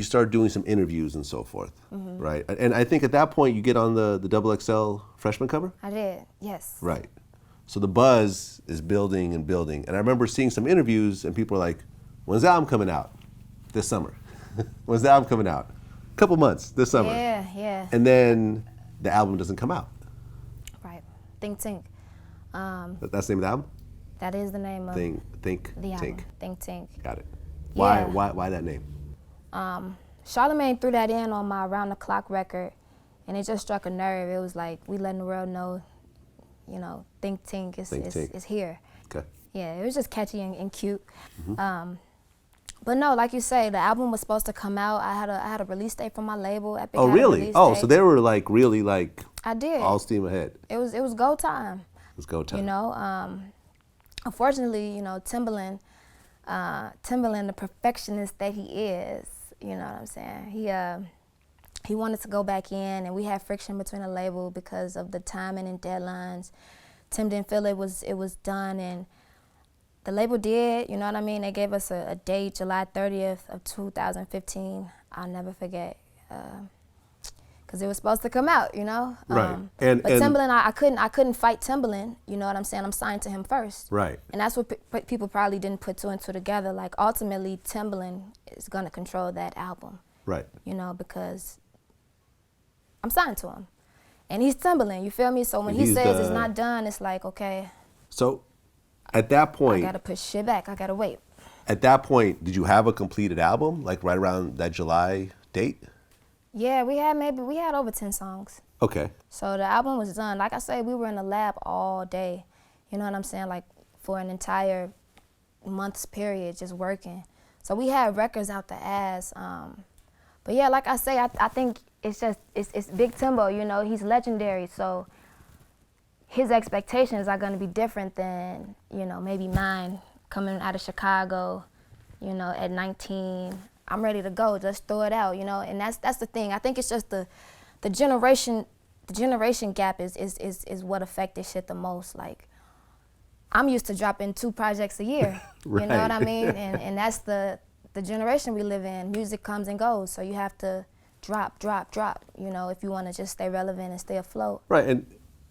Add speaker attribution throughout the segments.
Speaker 1: you start doing some interviews and so forth, right? And I think at that point you get on the double XL freshman cover?
Speaker 2: I did, yes.
Speaker 1: Right. So the buzz is building and building. And I remember seeing some interviews and people are like, when's the album coming out? This summer. When's the album coming out? A couple months, this summer.
Speaker 2: Yeah, yeah.
Speaker 1: And then the album doesn't come out.
Speaker 2: Right. Think Tink.
Speaker 1: That's the name of the album?
Speaker 2: That is the name of
Speaker 1: Think
Speaker 2: the album.
Speaker 1: Tink.
Speaker 2: Think Tink.
Speaker 1: Got it.
Speaker 2: Yeah.
Speaker 1: Why that name?
Speaker 2: Charlamagne threw that in on my Around the Clock record, and it just struck a nerve. It was like, we letting the world know, you know, Think Tink is here.
Speaker 1: Okay.
Speaker 2: Yeah, it was just catchy and cute. But no, like you say, the album was supposed to come out. I had a release date from my label. Epic
Speaker 1: Oh,
Speaker 2: had a
Speaker 1: really?
Speaker 2: release
Speaker 1: Oh,
Speaker 2: date.
Speaker 1: so they were like really like
Speaker 2: I did.
Speaker 1: all steam ahead.
Speaker 2: It was go time.
Speaker 1: It was go time.
Speaker 2: You know, unfortunately, you know, Timbaland, the perfectionist that he is, you know what I'm saying? He wanted to go back in, and we had friction between the label because of the timing and deadlines. Tim didn't feel it was done, and the label did, you know what I mean? They gave us a date, July 30th of 2015. I'll never forget, because it was supposed to come out, you know?
Speaker 1: Right.
Speaker 2: But Timbaland, I couldn't fight Timbaland, you know what I'm saying? I'm signed to him first.
Speaker 1: Right.
Speaker 2: And that's what people probably didn't put two and two together. Like, ultimately, Timbaland is going to control that album.
Speaker 1: Right.
Speaker 2: You know, because I'm signed to him. And he's Timbaland, you feel me? So when he says it's not done, it's like, okay.
Speaker 1: So at that point,
Speaker 2: I got to push shit back. I got to wait.
Speaker 1: At that point, did you have a completed album, like right around that July date?
Speaker 2: Yeah, we had over 10 songs.
Speaker 1: Okay.
Speaker 2: So the album was done. Like I said, we were in the lab all day. You know what I'm saying? Like for an entire month's period, just working. So we had records out the ass. But yeah, like I say, I think it's Big Timbo, you know, he's legendary. So his expectations are going to be different than, you know, maybe mine coming out of Chicago, you know, at 19. I'm ready to go, just throw it out, you know, and that's the thing. I think it's just the generation gap is what affected shit the most. Like, I'm used to dropping 2 projects a year,
Speaker 1: Right.
Speaker 2: You know what I mean? And that's the generation we live in. Music comes and goes, so you have to drop, you know, if you want to just stay relevant and stay afloat.
Speaker 1: Right,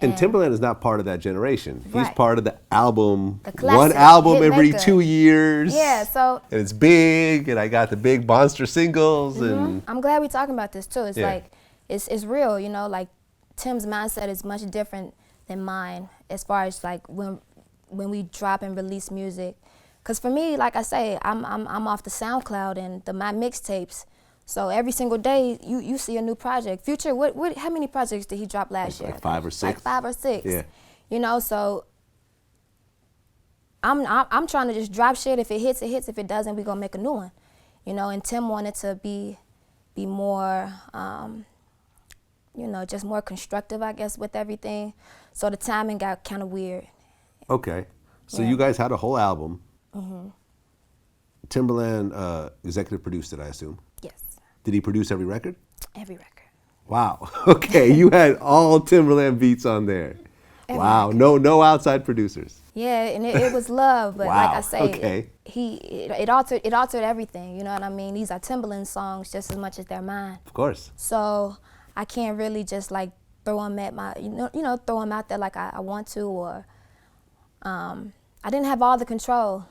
Speaker 1: and Timbaland is not part of that generation. He's
Speaker 2: Right.
Speaker 1: part of the album,
Speaker 2: The classic,
Speaker 1: one album
Speaker 2: hit
Speaker 1: every
Speaker 2: maker.
Speaker 1: 2 years.
Speaker 2: Yeah, so.
Speaker 1: And it's big, and I got the big monster singles. And
Speaker 2: I'm glad we're talking about this too. It's
Speaker 1: Yeah.
Speaker 2: like, it's real, you know, like Tim's mindset is much different than mine as far as like when we drop and release music. Cause for me, like I say, I'm off the SoundCloud and my mixtapes. So every single day you see a new project. Future, how many projects did he drop last year?
Speaker 1: Like 5 or 6.
Speaker 2: Like 5 or 6.
Speaker 1: Yeah.
Speaker 2: You know, so I'm trying to just drop shit. If it hits, it hits. If it doesn't, we gonna make a new one. You know, and Tim wanted to be more, you know, just more constructive, I guess, with everything. So the timing got kind of weird.
Speaker 1: Okay, so
Speaker 2: Yeah.
Speaker 1: you guys had a whole album. Timbaland executive produced it, I assume.
Speaker 2: Yes,
Speaker 1: Did he produce every record?
Speaker 2: every record.
Speaker 1: Wow. Okay, you had all Timbaland beats on there.
Speaker 2: Every
Speaker 1: Wow.
Speaker 2: record.
Speaker 1: No outside producers.
Speaker 2: Yeah, and it was love, but
Speaker 1: Wow,
Speaker 2: like I say,
Speaker 1: okay.
Speaker 2: it altered everything. You know what I mean? These are Timbaland songs just as much as they're mine.
Speaker 1: Of course.
Speaker 2: So I can't really just like throw them at throw them out there like I want to, or I didn't have all the control.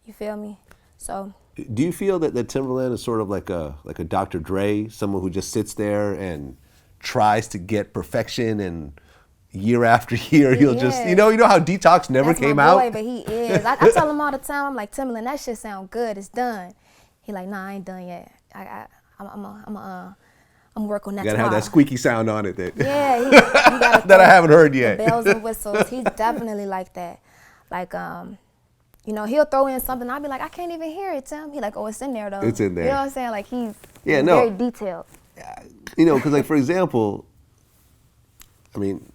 Speaker 2: You feel me? So.
Speaker 1: Do you feel that Timbaland is sort of like a Dr. Dre, someone who just sits there and tries to get perfection, and year after year he'll just, you know how Detox never
Speaker 2: That's
Speaker 1: came
Speaker 2: my
Speaker 1: out?
Speaker 2: boy, but he is. I tell him all the time, I'm like, Timbaland, that shit sound good, it's done. He like, nah, I ain't done yet. I'm working on that
Speaker 1: You gotta
Speaker 2: tomorrow.
Speaker 1: have that squeaky sound on it that,
Speaker 2: Yeah, he gotta
Speaker 1: that I haven't heard yet.
Speaker 2: the bells and whistles. He's definitely like that. Like, you know, he'll throw in something. I'll be like, I can't even hear it, Tim. He like, oh, it's in there though.
Speaker 1: It's in there.
Speaker 2: You know what I'm saying? Like he's
Speaker 1: no.
Speaker 2: very detailed.
Speaker 1: You know, because like for example, I mean,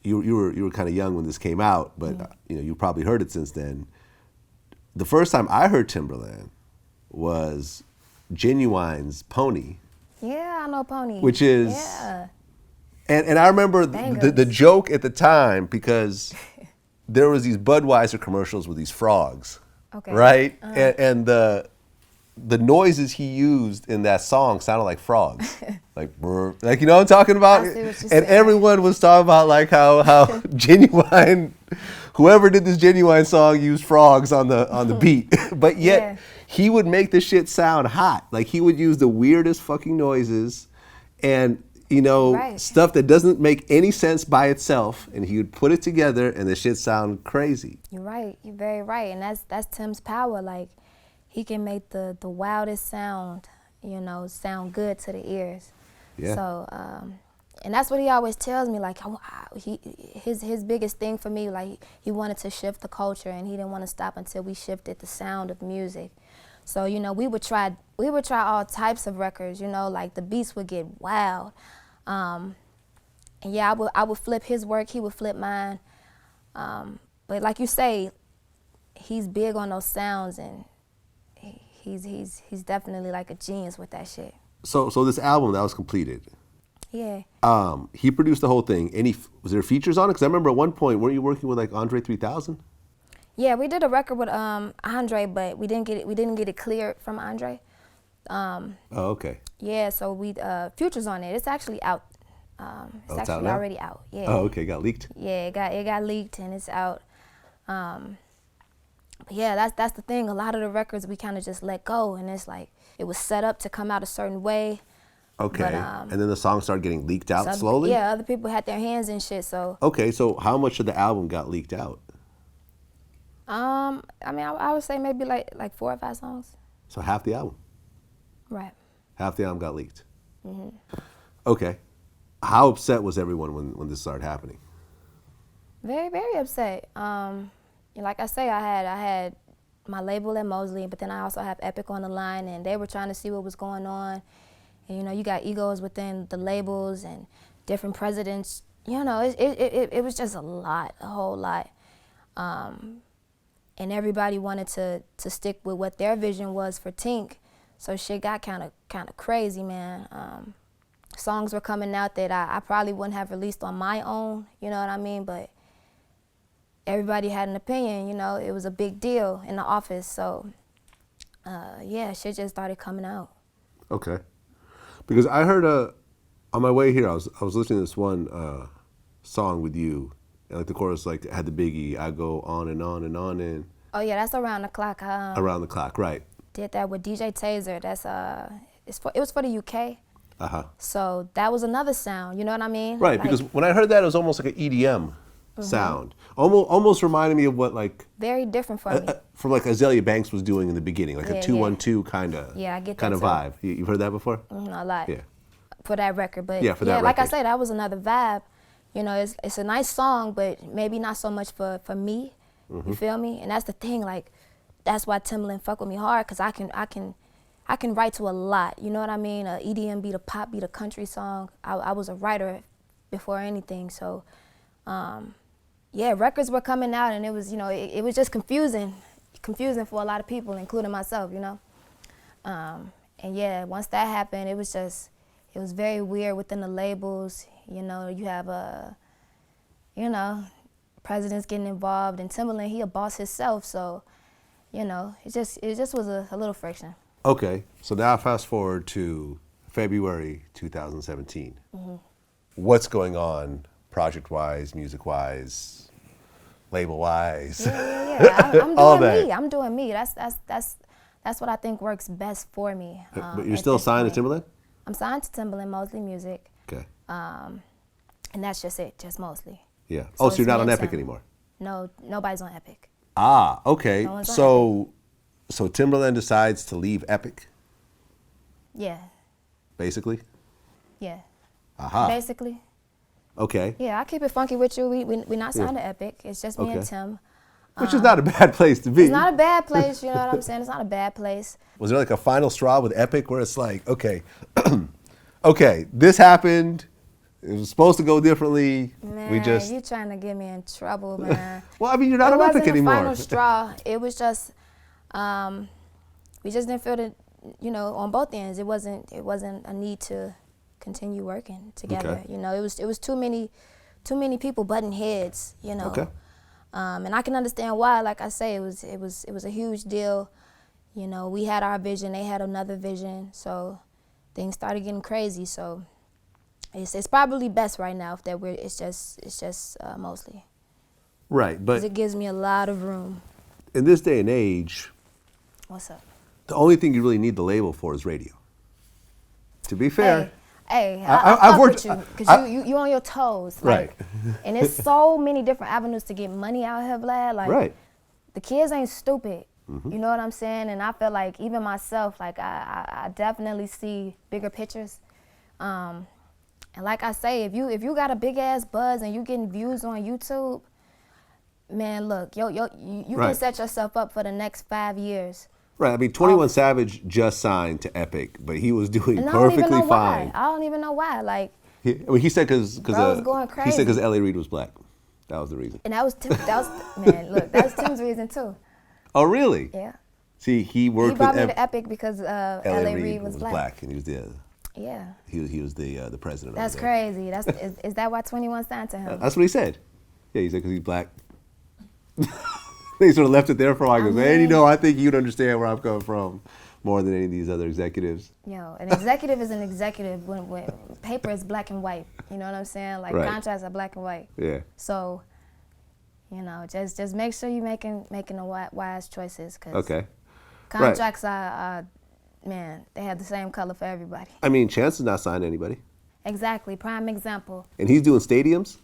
Speaker 1: you were kind of young when this came out, but you know, you probably heard it since then. The first time I heard Timbaland was Genuine's Pony.
Speaker 2: Yeah, I know Pony.
Speaker 1: Which is,
Speaker 2: yeah.
Speaker 1: And I remember the joke at the time, because there was these Budweiser commercials with these frogs,
Speaker 2: Okay.
Speaker 1: right? And the the noises he used in that song sounded like frogs, like brr, like you know what I'm talking about.
Speaker 2: I see what you're
Speaker 1: and
Speaker 2: saying.
Speaker 1: everyone was talking about like how Genuine, whoever did this Genuine song used frogs on the beat, but yet
Speaker 2: Yeah.
Speaker 1: he would make the shit sound hot. Like he would use the weirdest fucking noises, and you know
Speaker 2: Right.
Speaker 1: stuff that doesn't make any sense by itself, and he would put it together, and the shit sound crazy.
Speaker 2: You're right. You're very right, and that's Tim's power. Like, he can make the wildest sound, you know, sound good to the ears.
Speaker 1: Yeah.
Speaker 2: So, and that's what he always tells me. Like, his biggest thing for me, like, he wanted to shift the culture, and he didn't want to stop until we shifted the sound of music. So, you know, we would try all types of records. You know, like the beats would get wild. And yeah, I would flip his work, he would flip mine. But like you say, he's big on those sounds, and he's definitely like a genius with that shit.
Speaker 1: So this album that was completed,
Speaker 2: Yeah.
Speaker 1: he produced the whole thing. Was there features on it? Because I remember at one point, weren't you working with like Andre 3000?
Speaker 2: Yeah, we did a record with Andre, but we didn't get it cleared from Andre.
Speaker 1: Oh, okay.
Speaker 2: Yeah, so we Future's on it. It's actually out. It's
Speaker 1: it's out
Speaker 2: actually
Speaker 1: now?
Speaker 2: already out. Yeah.
Speaker 1: Oh, okay. Got leaked.
Speaker 2: Yeah, it got leaked and it's out. But yeah, that's the thing. A lot of the records we kind of just let go, and it's like it was set up to come out a certain way.
Speaker 1: Okay.
Speaker 2: But,
Speaker 1: And then the songs started getting leaked out
Speaker 2: So,
Speaker 1: slowly?
Speaker 2: yeah, other people had their hands in shit. So
Speaker 1: Okay, so how much of the album got leaked out?
Speaker 2: I mean, I would say maybe like 4 or 5 songs.
Speaker 1: So half the album.
Speaker 2: Right.
Speaker 1: Half the album got leaked. Okay. How upset was everyone when this started happening?
Speaker 2: Very, very upset. Like I say, I had my label at Mosely, but then I also have Epic on the line, and they were trying to see what was going on. And you know, you got egos within the labels and different presidents. You know, it was just a whole lot. And everybody wanted to stick with what their vision was for Tink. So shit got kind of crazy, man. Songs were coming out that I probably wouldn't have released on my own, you know what I mean? But everybody had an opinion, you know. It was a big deal in the office. So, yeah, shit just started coming out.
Speaker 1: Okay. Because I heard on my way here, I was listening to this one song with you, and like the chorus like had the biggie, I go on and on and on and.
Speaker 2: Oh yeah, that's Around the Clock.
Speaker 1: Around the Clock, right.
Speaker 2: Did that with DJ Taser. That's it was for the UK. So that was another sound, you know what I mean?
Speaker 1: Right,
Speaker 2: like,
Speaker 1: because when I heard that, it was almost like an EDM sound. Almost reminded me of what like
Speaker 2: very different for me.
Speaker 1: from like Azalea Banks was doing in the beginning, like
Speaker 2: Yeah,
Speaker 1: a 212 kind of
Speaker 2: Yeah, I get that
Speaker 1: kind of
Speaker 2: too.
Speaker 1: vibe. You've heard that before?
Speaker 2: A lot.
Speaker 1: Yeah.
Speaker 2: For that record, but
Speaker 1: Yeah, for that
Speaker 2: like I
Speaker 1: record.
Speaker 2: said, that was another vibe. You know, it's a nice song, but maybe not so much for me. You feel me? And that's the thing, like that's why Timbaland fuck with me hard, cause I can write to a lot. You know what I mean? A EDM beat, a pop beat, a country song. I was a writer before anything, so yeah, records were coming out, and it was, you know, it was just confusing for a lot of people, including myself, you know. And yeah, once that happened, it was very weird within the labels. You know, you have presidents getting involved, and Timbaland, he a boss himself, so you know, it just was a little friction.
Speaker 1: Okay, so now fast forward to February 2017. What's going on project-wise, music-wise, label-wise?
Speaker 2: Yeah. I'm
Speaker 1: All
Speaker 2: doing
Speaker 1: that.
Speaker 2: me. I'm doing me. That's what I think works best for me.
Speaker 1: But you're still signed to Timbaland?
Speaker 2: I'm signed to Timbaland, Mosely Music,
Speaker 1: Okay.
Speaker 2: and that's just it, just Mosely.
Speaker 1: Yeah.
Speaker 2: So
Speaker 1: So you're
Speaker 2: it's
Speaker 1: not
Speaker 2: me
Speaker 1: on
Speaker 2: and
Speaker 1: Epic
Speaker 2: Tim.
Speaker 1: anymore?
Speaker 2: No, nobody's on Epic.
Speaker 1: Ah, okay.
Speaker 2: No one's on
Speaker 1: So Timbaland decides to leave Epic,
Speaker 2: Yeah,
Speaker 1: basically?
Speaker 2: yeah.
Speaker 1: Aha.
Speaker 2: Basically.
Speaker 1: Okay.
Speaker 2: Yeah, I keep it funky with you. We're not signed to Epic. It's just me and
Speaker 1: Okay.
Speaker 2: Tim.
Speaker 1: Which is not a bad place to be.
Speaker 2: It's not a bad place, you know what I'm saying? It's not a bad place.
Speaker 1: Was there like a final straw with Epic where it's like, okay, okay, this happened. It was supposed to go differently.
Speaker 2: Man,
Speaker 1: We just.
Speaker 2: you trying to get me in trouble, man.
Speaker 1: Well, I mean, you're not
Speaker 2: It
Speaker 1: on Epic
Speaker 2: wasn't a
Speaker 1: anymore.
Speaker 2: final straw. It was just, we just didn't feel that, you know, on both ends. It wasn't a need to continue working together.
Speaker 1: Okay.
Speaker 2: You know, it was too many people butting heads. You know.
Speaker 1: Okay.
Speaker 2: And I can understand why. Like I say, it was a huge deal. You know, we had our vision, they had another vision, so things started getting crazy. So it's probably best right now that it's just Mosely.
Speaker 1: Right, but
Speaker 2: it gives me a lot of room.
Speaker 1: In this day and age,
Speaker 2: What's up?
Speaker 1: the only thing you really need the label for is radio. To be fair.
Speaker 2: Hey, I've worked with you because you on your toes,
Speaker 1: right?
Speaker 2: And there's so many different avenues to get money out here, Vlad. Like,
Speaker 1: right.
Speaker 2: The kids ain't stupid.
Speaker 1: Mm-hmm.
Speaker 2: You know what I'm saying? And I feel like even myself, like I definitely see bigger pictures. And like I say, if you got a big ass buzz and you getting views on YouTube, man, look, you
Speaker 1: right.
Speaker 2: can set yourself up for the next 5 years.
Speaker 1: Right. I mean, 21 Savage just signed to Epic, but he was doing perfectly fine.
Speaker 2: I don't even know why. Like,
Speaker 1: he said because
Speaker 2: he
Speaker 1: said because L.A. Reid was black. That was the reason.
Speaker 2: And that was man. Look, that was Tim's reason too.
Speaker 1: Oh, really?
Speaker 2: Yeah.
Speaker 1: See, he worked
Speaker 2: with. He brought me to Epic because L.A. Reid was black,
Speaker 1: and he was the.
Speaker 2: Yeah.
Speaker 1: He was the president.
Speaker 2: That's crazy. Is that why 21 signed to him?
Speaker 1: That's what he said. Yeah, he said because he's black. They sort of left it there for a while. He goes, man, I think you'd understand where I'm coming from more than any of these other executives.
Speaker 2: Yo, an executive is an executive when paper is black and white. You know what I'm saying? Like,
Speaker 1: right.
Speaker 2: Contracts are black and white.
Speaker 1: Yeah.
Speaker 2: So, just make sure you're making the wise choices. Cause
Speaker 1: okay.
Speaker 2: Contracts are, man, they have the same color for everybody.
Speaker 1: I mean, Chance has not signed anybody.
Speaker 2: Exactly. Prime example.
Speaker 1: And he's doing stadiums?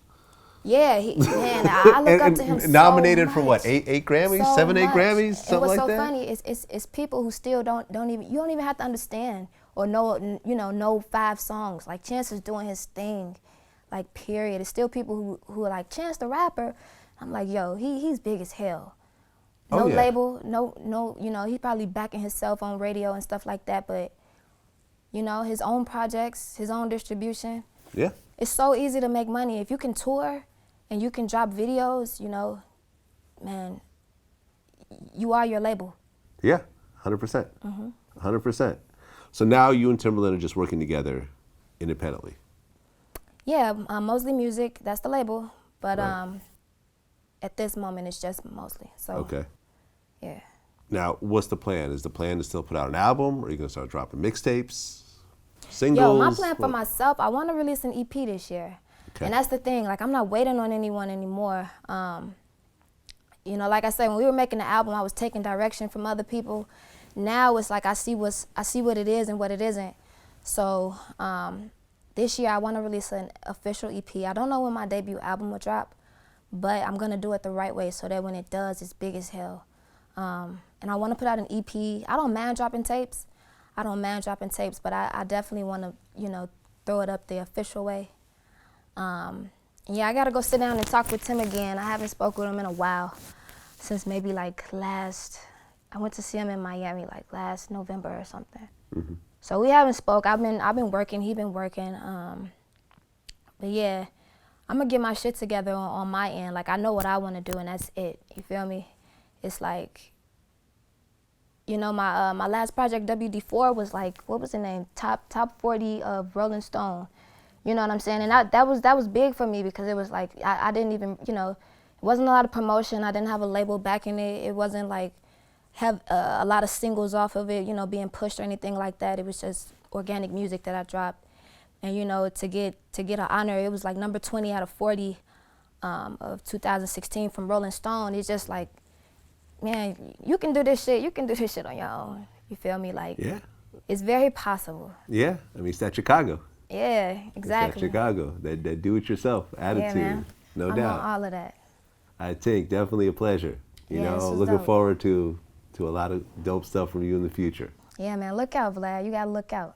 Speaker 2: Yeah, man, I look up to him so much.
Speaker 1: Nominated for what, 8 Grammys,
Speaker 2: so
Speaker 1: 7, 8
Speaker 2: much.
Speaker 1: Grammys, something like that?
Speaker 2: And what's so funny is people who still don't even, you don't even have to understand or know 5 songs. Like, Chance is doing his thing, like, period. It's still people who are like, Chance the rapper. I'm like, yo, he's big as hell. No label, no, he's probably backing himself on radio and stuff like that, but, his own projects, his own distribution.
Speaker 1: Yeah.
Speaker 2: It's so easy to make money. If you can tour and you can drop videos, man, you are your label.
Speaker 1: Yeah, 100%. 100%. So now you and Timbaland are just working together independently.
Speaker 2: Yeah, Mosely Music, that's the label. But at this moment, it's just Mosely. So,
Speaker 1: okay.
Speaker 2: Yeah.
Speaker 1: Now, what's the plan? Is the plan to still put out an album? Or are you going to start dropping mixtapes, singles?
Speaker 2: Yo, my plan for myself, I want to release an EP this year. Okay. And that's the thing, like, I'm not waiting on anyone anymore. Like I said, when we were making the album, I was taking direction from other people. Now it's like I see what it is and what it isn't. So this year I want to release an official EP. I don't know when my debut album will drop, but I'm gonna do it the right way so that when it does, it's big as hell. And I want to put out an EP. I don't mind dropping tapes, but I definitely want to, throw it up the official way. Yeah, I gotta go sit down and talk with Tim again. I haven't spoken with him in a while, since maybe like I went to see him in Miami like last November or something. Mm-hmm. So we haven't spoke. I've been working. He been working. But yeah, I'm gonna get my shit together on my end. Like, I know what I want to do, and that's it. You feel me? It's like, my last project, WD4, was like, what was the name? Top 40 of Rolling Stone. You know what I'm saying? And that was big for me because it was like, I didn't even, it wasn't a lot of promotion. I didn't have a label backing it. It wasn't like have a lot of singles off of it, being pushed or anything like that. It was just organic music that I dropped. And, to get an honor, it was like number 20 out of 40 of 2016 from Rolling Stone. It's just like, man, you can do this shit. You can do this shit on your own. You feel me? Like,
Speaker 1: yeah. It's
Speaker 2: very possible.
Speaker 1: Yeah. I mean, it's that Chicago.
Speaker 2: Yeah, exactly.
Speaker 1: It's that Chicago, that do-it-yourself attitude.
Speaker 2: Yeah, man.
Speaker 1: No doubt.
Speaker 2: I'm on all of that.
Speaker 1: I think definitely a pleasure. Looking forward to a lot of dope stuff from you in the future.
Speaker 2: Yeah, man. Look out, Vlad. You gotta look out.